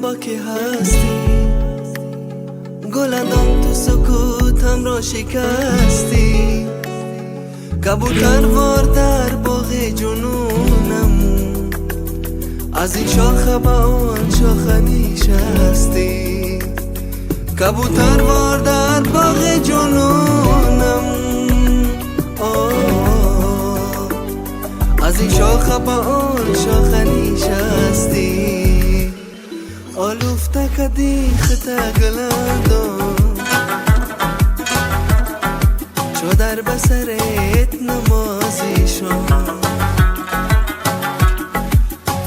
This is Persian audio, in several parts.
با که هستی، گلندم تو سکوتم را شکستی. کبوتر وار در باغ جنونم، از این شاخه به آن شاخه نشستی. کبوتر وار در باغ جنونم، از این شاخه به آن شاخه نشستی. آلوفته کدی خطه گلندم، چو در بسرت نمازی شم.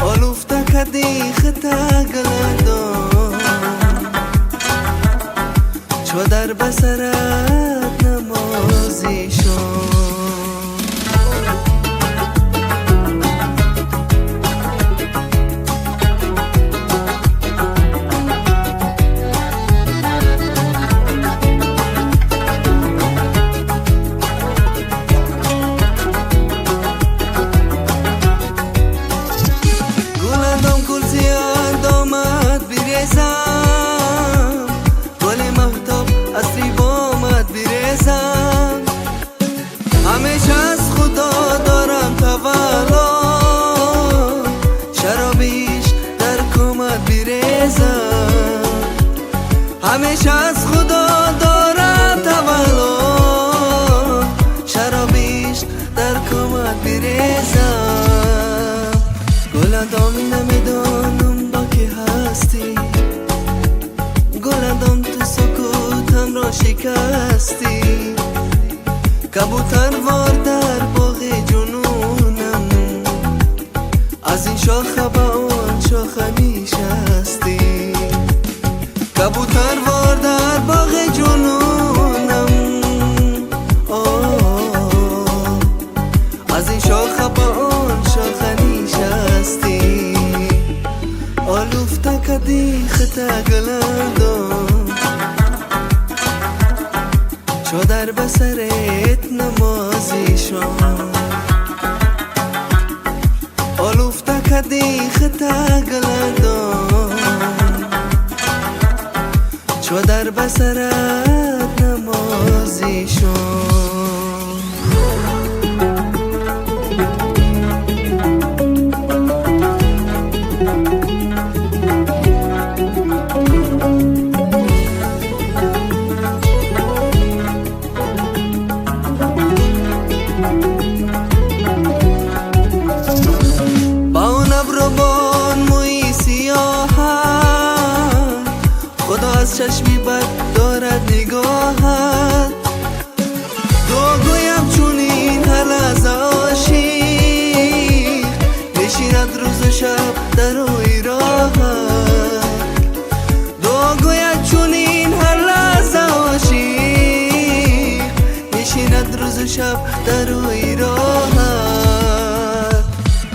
آلوفته کدی خطه گلندم، چو در بسرت نمازی شم. گل مهتاب از ریبامت بیریزم، همیشه از خدا دارم تولا، شرابیش در کمت بیریزم. همیشه از خدا دارم تولا، شرابیش در کمت بیریزم. گلندام نمیدانم با که هستی، گلندم تو سکوتم را شکستی. کبوتر وار در باغ جنونم، از این شاخه به آن شاخه نشستی. کبوتر وار در باغ جنونم، از این شاخه به آن شاخه نشستی. آلوفته کدی خطه گلندم، چو در بسرت نمازی شم. آلوفته کدی خطه گلندم، چو در بسرت نمازی شم. از چشمی بد دارد نگاهت، دو گویم چونین هر لحظه عاشق، نشیند روز و شب در روی راهت. دو گویم چونین هر لحظه عاشق، نشیند روز و شب در روی راهت.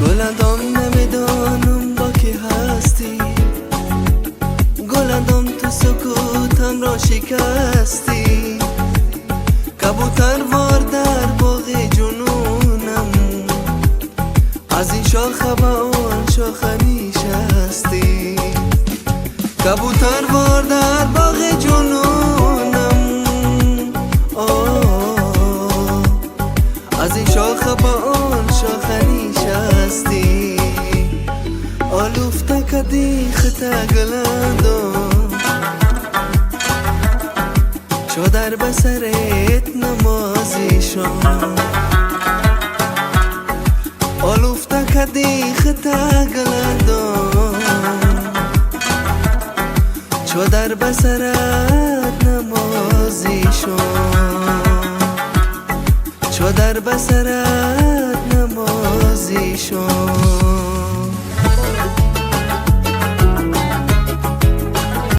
گلندام نمیدانم با که هستی، گلندم تو سکوتم را شکستی. کبوتر وار در باغ جنونم، از این شاخه به آن شاخه نشستی. کبوتر وار در باغ جنونم، از این شاخه به آن شاخه نشستی. آلوفته کدی خطه گلندم، چو در بسرت نمازی شم. آلوفته کدی خطه گلندم، چو در بسرت نمازی شم. چو در بسرت